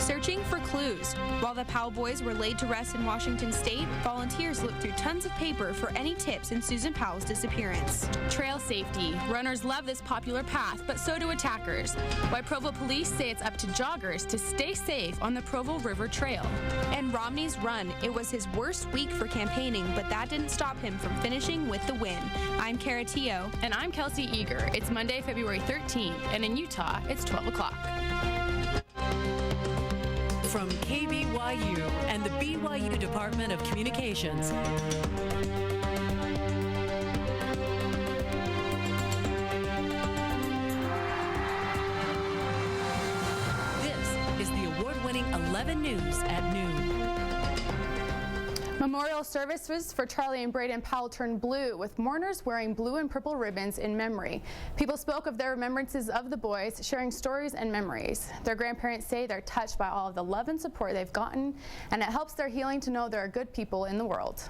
searching for clues. While the Powell boys were laid to rest in Washington State, volunteers looked through tons of paper for any tips in Susan Powell's disappearance. Trail safety. Runners love this popular path, but so do attackers. Why Provo police say it's up to joggers to stay safe on the Provo River Trail. And Romney's run. It was his worst week for campaigning, but that didn't stop him from finishing with the win. I'm Kara Teo. And I'm Kelsey Eager. It's Monday, February 13th, and in Utah, it's 12 o'clock. From KBYU and the BYU Department of Communications. This is the award-winning 11 News at noon. Memorial services for Charlie and Braden Powell turned blue, with mourners wearing blue and purple ribbons in memory. People spoke of their remembrances of the boys, sharing stories and memories. Their grandparents say they're touched by all of the love and support they've gotten, and it helps their healing to know there are good people in the world.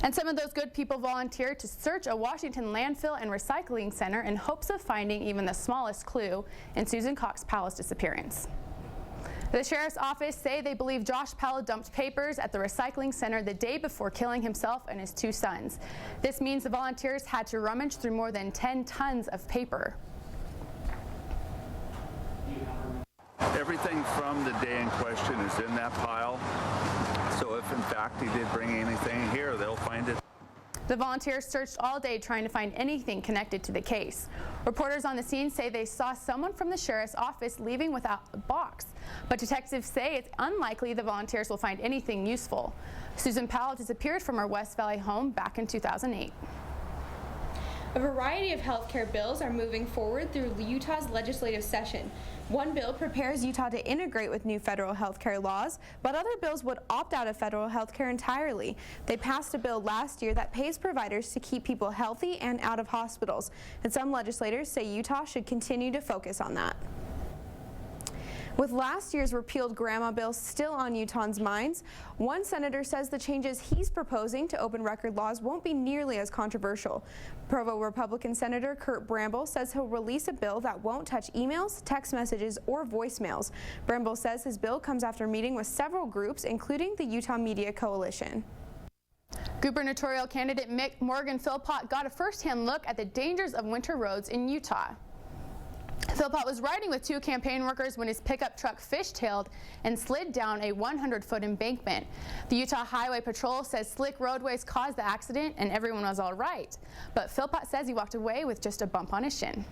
And some of those good people volunteered to search a Washington landfill and recycling center in hopes of finding even the smallest clue in Susan Cox Powell's disappearance. The sheriff's office say they believe Josh Powell dumped papers at the recycling center the day before killing himself and his two sons. This means the volunteers had to rummage through more than 10 tons of paper. Everything from the day in question is in that pile. So if in fact he did bring anything here, they'll find it. The volunteers searched all day trying to find anything connected to the case. Reporters on the scene say they saw someone from the sheriff's office leaving without a box, but detectives say it's unlikely the volunteers will find anything useful. Susan Powell disappeared from her West Valley home back in 2008. A variety of health care bills are moving forward through Utah's legislative session. One bill prepares Utah to integrate with new federal health care laws, but other bills would opt out of federal health care entirely. They passed a bill last year that pays providers to keep people healthy and out of hospitals, and some legislators say Utah should continue to focus on that. With last year's repealed grandma bill still on Utahns' minds, one senator says the changes he's proposing to open record laws won't be nearly as controversial. Provo Republican Senator Kurt Bramble says he'll release a bill that won't touch emails, text messages, or voicemails. Bramble says his bill comes after meeting with several groups, including the Utah Media Coalition. Gubernatorial candidate Morgan Philpott got a first-hand look at the dangers of winter roads in Utah. Philpott was riding with two campaign workers when his pickup truck fishtailed and slid down a 100-foot embankment. The Utah Highway Patrol says slick roadways caused the accident and everyone was all right. But Philpott says he walked away with just a bump on his shin.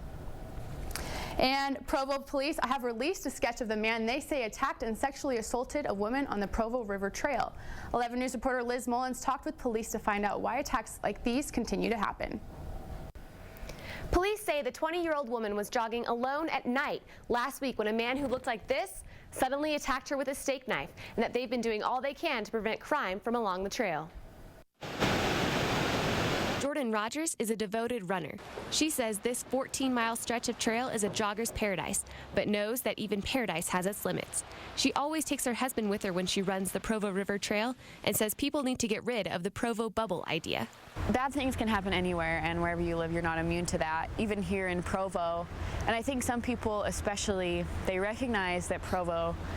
And Provo police have released a sketch of the man they say attacked and sexually assaulted a woman on the Provo River Trail. 11 News reporter Liz Mullins talked with police to find out why attacks like these continue to happen. Police say the 20-year-old woman was jogging alone at night last week when a man who looked like this suddenly attacked her with a steak knife, and that they've been doing all they can to prevent crime from along the trail. Jordan Rogers is a devoted runner. She says this 14-mile stretch of trail is a jogger's paradise, but knows that even paradise has its limits. She always takes her husband with her when she runs the Provo River Trail and says people need to get rid of the Provo bubble idea. Bad things can happen anywhere, and wherever you live, you're not immune to that, even here in Provo. And I think some people especially, they recognize that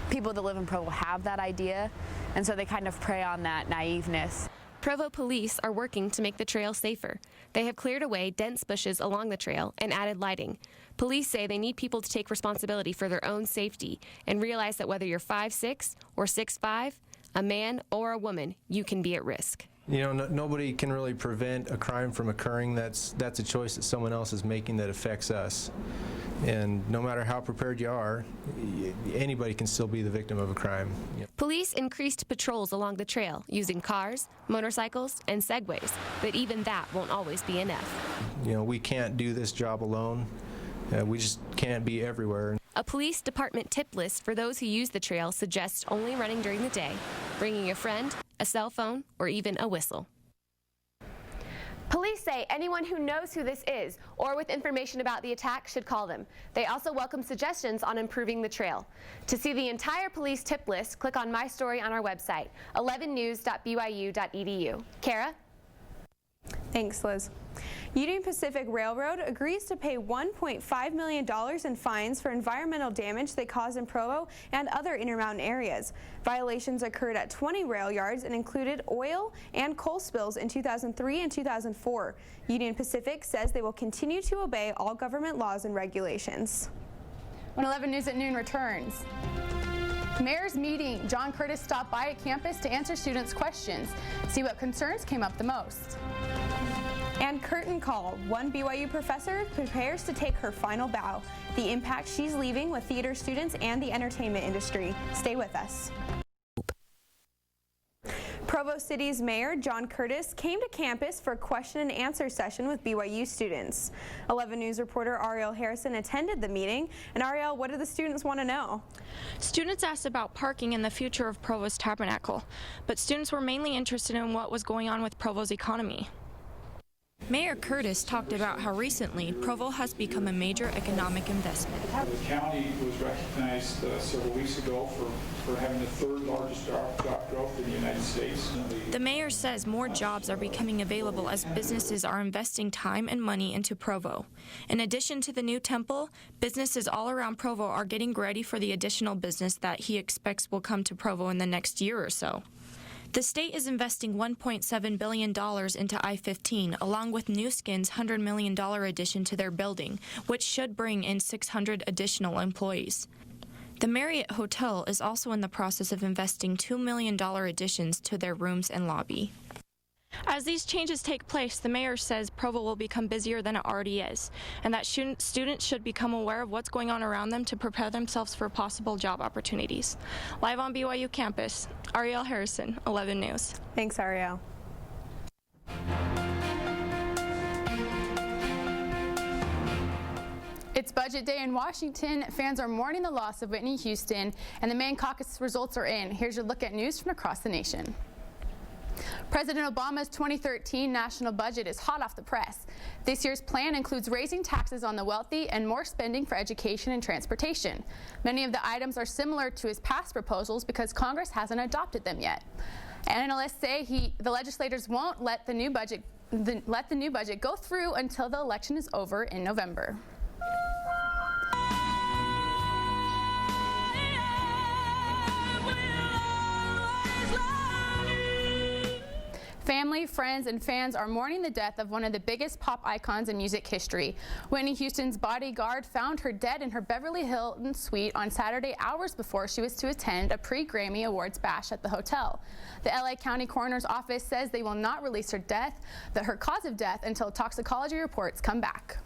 people that live in Provo have that idea, and so they kind of prey on that naiveness. Provo police are working to make the trail safer. They have cleared away dense bushes along the trail and added lighting. Police say they need people to take responsibility for their own safety and realize that whether you're 5'6" or 6'5", a man or a woman, you can be at risk. You know, nobody can really prevent a crime from occurring. That's a choice that someone else is making that affects us. And no matter how prepared you are, anybody can still be the victim of a crime. Police increased patrols along the trail using cars, motorcycles, and segways, but even that won't always be enough. You know, we can't do this job alone. We just can't be everywhere. A police department tip list for those who use the trail suggests only running during the day, bringing a friend, a cell phone, or even a whistle. Police say anyone who knows who this is or with information about the attack should call them. They also welcome suggestions on improving the trail. To see the entire police tip list, click on my story on our website, 11news.byu.edu. Kara? Thanks, Liz. Union Pacific Railroad agrees to pay $1.5 million in fines for environmental damage they caused in Provo and other Intermountain areas. Violations occurred at 20 rail yards and included oil and coal spills in 2003 and 2004. Union Pacific says they will continue to obey all government laws and regulations. When 11 News at Noon returns. Mayor's meeting. John Curtis stopped by at campus to answer students' questions. See what concerns came up the most. And curtain call. One BYU professor prepares to take her final bow. The impact she's leaving with theater students and the entertainment industry. Stay with us. Provo City's Mayor John Curtis came to campus for a question and answer session with BYU students. 11 News reporter Ariel Harrison attended the meeting. And Ariel, what do the students want to know? Students asked about parking and the future of Provo's Tabernacle, but students were mainly interested in what was going on with Provo's economy. Mayor Curtis talked about how recently Provo has become a major economic investment. The county was recognized several weeks ago for having the third largest job growth in the United States. The mayor says more jobs are becoming available as businesses are investing time and money into Provo. In addition to the new temple, businesses all around Provo are getting ready for the additional business that he expects will come to Provo in the next year or so. The state is investing $1.7 billion into I-15, along with New Skin's $100 million addition to their building, which should bring in 600 additional employees. The Marriott Hotel is also in the process of investing $2 million additions to their rooms and lobby. As these changes take place, the mayor says Provo will become busier than it already is, and that students should become aware of what's going on around them to prepare themselves for possible job opportunities. Live on BYU campus, Ariel Harrison, 11 News. Thanks, Ariel. It's budget day in Washington. Fans are mourning the loss of Whitney Houston, and the main caucus results are in. Here's your look at news from across the nation. President Obama's 2013 national budget is hot off the press. This year's plan includes raising taxes on the wealthy and more spending for education and transportation. Many of the items are similar to his past proposals because Congress hasn't adopted them yet. Analysts say the legislators won't let the new budget go through until the election is over in November. Family, friends, and fans are mourning the death of one of the biggest pop icons in music history. Whitney Houston's bodyguard found her dead in her Beverly Hilton suite on Saturday, hours before she was to attend a pre-Grammy Awards bash at the hotel. The LA County Coroner's Office says they will not release her cause of death until toxicology reports come back.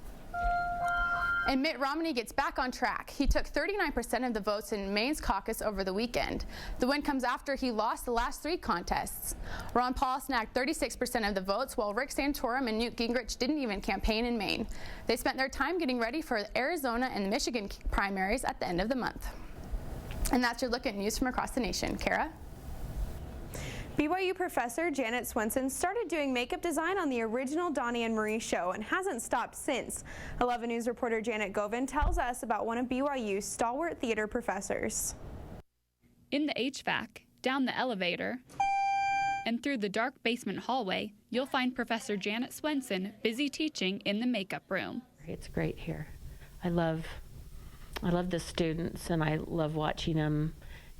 And Mitt Romney gets back on track. He took 39% of the votes in Maine's caucus over the weekend. The win comes after he lost the last 3 contests. Ron Paul snagged 36% of the votes, while Rick Santorum and Newt Gingrich didn't even campaign in Maine. They spent their time getting ready for the Arizona and Michigan primaries at the end of the month. And that's your look at news from across the nation. Kara? BYU professor Janet Swenson started doing makeup design on the original Donnie and Marie show and hasn't stopped since. 11 News reporter Janet Govin tells us about one of BYU's stalwart theater professors. In the HVAC, down the elevator, and through the dark basement hallway, you'll find Professor Janet Swenson busy teaching in the makeup room. It's great here. I love the students, and I love watching them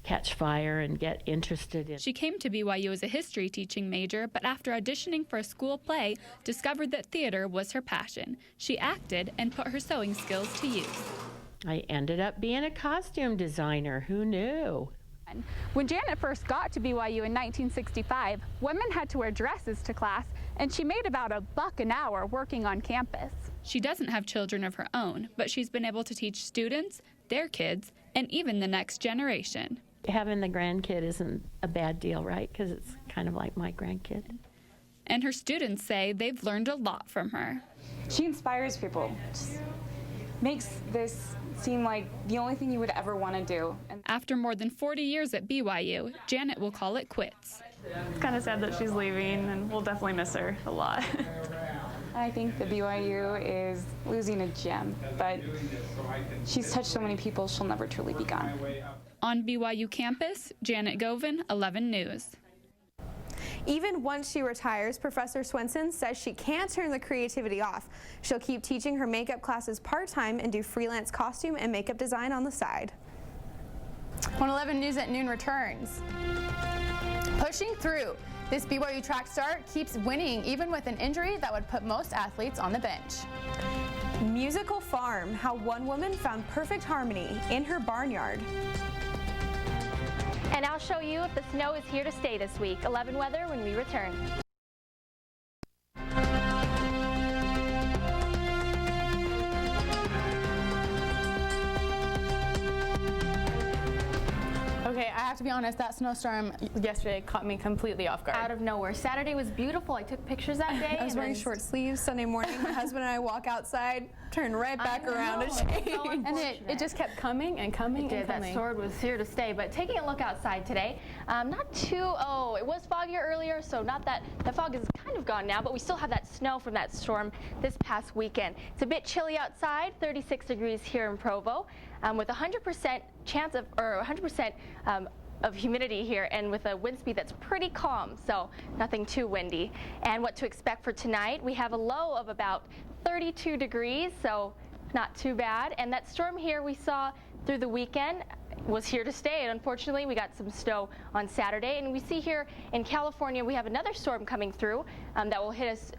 catch fire and get interested in. She came to BYU as a history teaching major, but after auditioning for a school play, discovered that theater was her passion. She acted and put her sewing skills to use. I ended up being a costume designer. Who knew? When Janet first got to BYU in 1965, women had to wear dresses to class, and she made about $1 an hour working on campus. She doesn't have children of her own, but she's been able to teach students, their kids, and even the next generation. Having the grandkid isn't a bad deal, right? Because it's kind of like my grandkid. And her students say they've learned a lot from her. She inspires people. Just makes this seem like the only thing you would ever want to do. After more than 40 years at BYU, Janet will call it quits. It's kind of sad that she's leaving, and we'll definitely miss her a lot. I think the BYU is losing a gem, but she's touched so many people, she'll never truly be gone. On BYU campus, Janet Govin, 11 News. Even once she retires, Professor Swenson says she can't turn the creativity off. She'll keep teaching her makeup classes part-time and do freelance costume and makeup design on the side. 111 News at Noon returns. Pushing through. This BYU track star keeps winning even with an injury that would put most athletes on the bench. Musical Farm, how one woman found perfect harmony in her barnyard. And I'll show you if the snow is here to stay this week. 11 weather when we return. Okay, I have to be honest, that snowstorm yesterday caught me completely off guard. Out of nowhere. Saturday was beautiful. I took pictures that day. I was wearing short sleeves Sunday morning. My husband and I walk outside, turn right back around and change. And it just kept coming and coming and coming. That sword was here to stay. But taking a look outside today, not too, it was foggier earlier, so not that, the fog is kind of gone now, but we still have that snow from that storm this past weekend. It's a bit chilly outside, 36 degrees here in Provo, with 100% chance of, or 100% of humidity here, and with a wind speed that's pretty calm, so nothing too windy. And what to expect for tonight, we have a low of about 32 degrees, so not too bad. And that storm here we saw through the weekend was here to stay, and unfortunately we got some snow on Saturday. And we see here in California we have another storm coming through that will hit us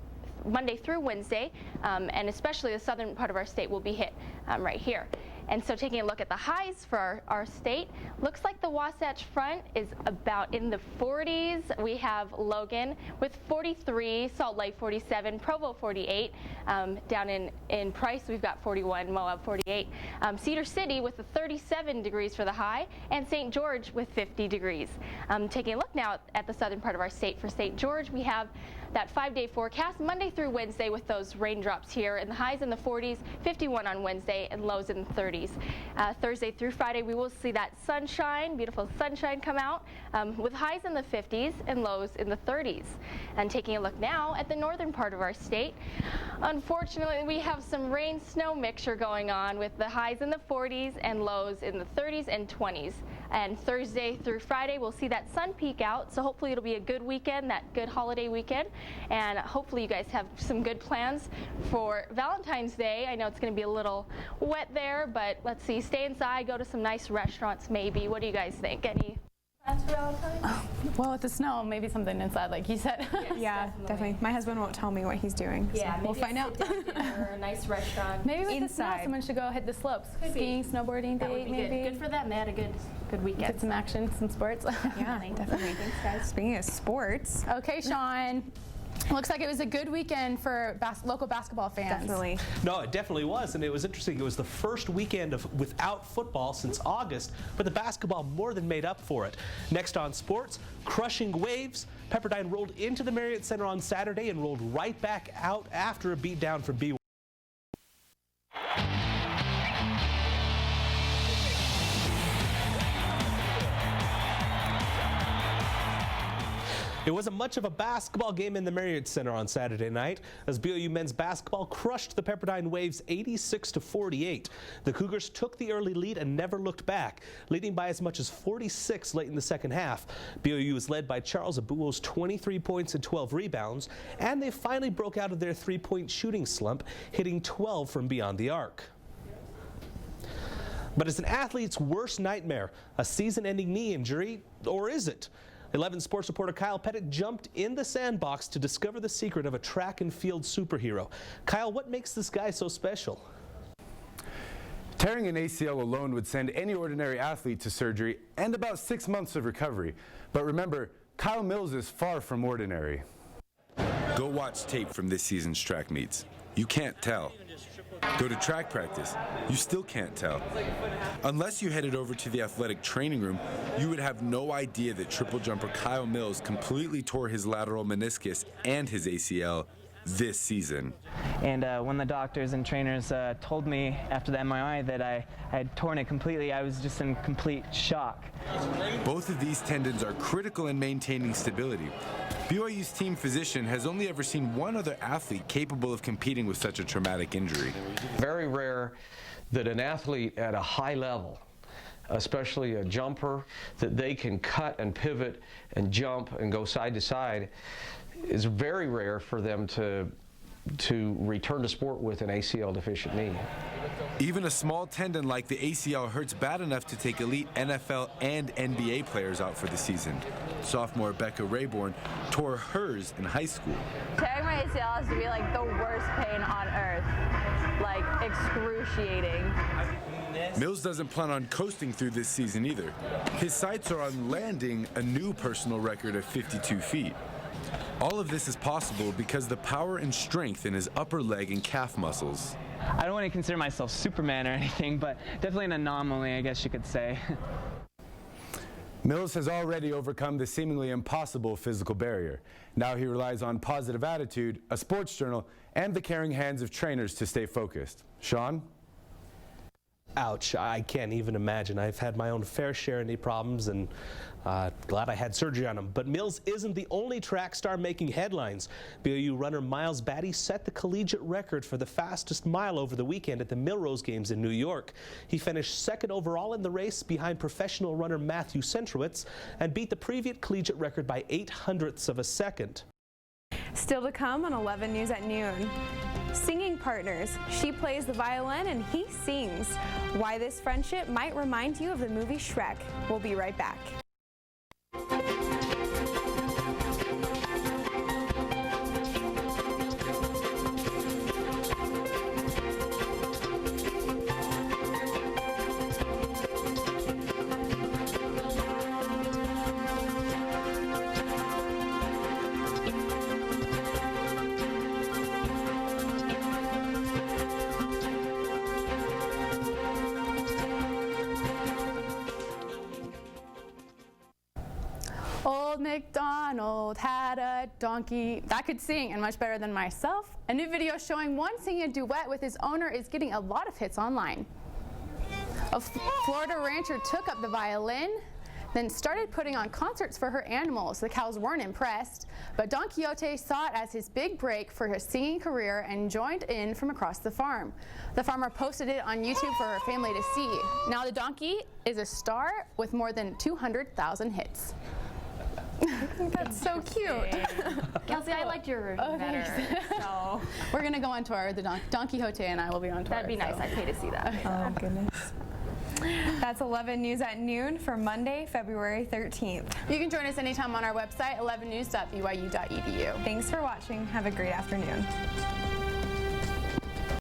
Monday through Wednesday, and especially the southern part of our state will be hit right here. And so taking a look at the highs for our state, looks like the Wasatch Front is about in the 40s. We have Logan with 43, Salt Lake 47, Provo 48. Down in Price, we've got 41, Moab 48. Cedar City with a 37 degrees for the high, and St. George with 50 degrees. Taking a look now at the southern part of our state, for St. George, we have that 5-day forecast, Monday through Wednesday with those raindrops here, and the highs in the 40s, 51 on Wednesday, and lows in the 30s. Thursday through Friday, we will see that sunshine, beautiful sunshine come out, with highs in the 50s and lows in the 30s. And taking a look now at the northern part of our state, unfortunately, we have some rain-snow mixture going on with the highs in the 40s and lows in the 30s and 20s. And Thursday through Friday, we'll see that sun peek out, so hopefully it'll be a good weekend, that good holiday weekend. And hopefully you guys have some good plans for Valentine's Day. I know it's going to be a little wet there, but let's see, stay inside, go to some nice restaurants maybe. What do you guys think? Any plans for Valentine's? Well, with the snow, maybe something inside, like you said. Yes, yeah, definitely. My husband won't tell me what he's doing. Yeah, so we'll find out. Or a nice restaurant. Maybe with the snow, someone should go hit the slopes. Skiing, snowboarding That date, would be maybe. good for them. They had a good weekend. Get some action, some sports. Yeah, definitely. Thanks, guys. Speaking of sports. Okay, Sean. Looks like it was a good weekend for local basketball fans. Definitely. No, it definitely was, and it was interesting. It was the first weekend without football since August, but the basketball more than made up for it. Next on sports, crushing waves. Pepperdine rolled into the Marriott Center on Saturday and rolled right back out after a beatdown from BYU. It wasn't much of a basketball game in the Marriott Center on Saturday night as BYU men's basketball crushed the Pepperdine Waves 86-48. The Cougars took the early lead and never looked back, leading by as much as 46 late in the second half. BYU was led by Charles Abuo's 23 points and 12 rebounds, and they finally broke out of their three-point shooting slump, hitting 12 from beyond the arc. But it's an athlete's worst nightmare, a season-ending knee injury, or is it? 11 sports reporter Kyle Pettit jumped in the sandbox to discover the secret of a track and field superhero. Kyle, what makes this guy so special? Tearing an ACL alone would send any ordinary athlete to surgery and about 6 months of recovery. But remember, Kyle Mills is far from ordinary. Go watch tape from this season's track meets. You can't tell. Go to track practice. You still can't tell. Unless you headed over to the athletic training room, you would have no idea that triple jumper Kyle Mills completely tore his lateral meniscus and his ACL this season. And when the doctors and trainers told me after the MRI that I had torn it completely, I was just in complete shock. Both of these tendons are critical in maintaining stability. BYU's team physician has only ever seen one other athlete capable of competing with such a traumatic injury. Very rare that an athlete at a high level especially a jumper, that they can cut and pivot and jump and go side to side, is very rare for them to return to sport with an ACL deficient knee. Even a small tendon like the ACL hurts bad enough to take elite NFL and NBA players out for the season. Sophomore Becca Rayborn tore hers in high school. Tearing my ACL has to be like the worst pain on earth, like excruciating. Mills doesn't plan on coasting through this season either. His sights are on landing a new personal record of 52 feet. All of this is possible because the power and strength in his upper leg and calf muscles. I don't want to consider myself Superman or anything, but definitely an anomaly, I guess you could say. Mills has already overcome the seemingly impossible physical barrier. Now he relies on positive attitude, a sports journal, and the caring hands of trainers to stay focused. Sean? Ouch, I can't even imagine. I've had my own fair share of knee problems, and glad I had surgery on them. But Mills isn't the only track star making headlines. BYU runner Miles Batty set the collegiate record for the fastest mile over the weekend at the Millrose Games in New York. He finished second overall in the race behind professional runner Matthew Centrowitz and beat the previous collegiate record by 0.08 of a second. Still to come on 11 News at noon. Singing partners. She plays the violin and he sings. Why this friendship might remind you of the movie Shrek. We'll be right back. Old MacDonald had a donkey. That could sing, and much better than myself. A new video showing one singing a duet with his owner is getting a lot of hits online. A Florida rancher took up the violin, then started putting on concerts for her animals. The cows weren't impressed, but Don Quixote saw it as his big break for his singing career and joined in from across the farm. The farmer posted it on YouTube for her family to see. Now the donkey is a star with more than 200,000 hits. I think that's so cute. Kelsey, I liked your better. So we're gonna go on tour. Don Quixote and I will be on tour. That'd be nice. I'd pay to see that. Oh goodness. That's 11 News at noon for Monday, February 13th. You can join us anytime on our website, 11news.byu.edu. Thanks for watching. Have a great afternoon.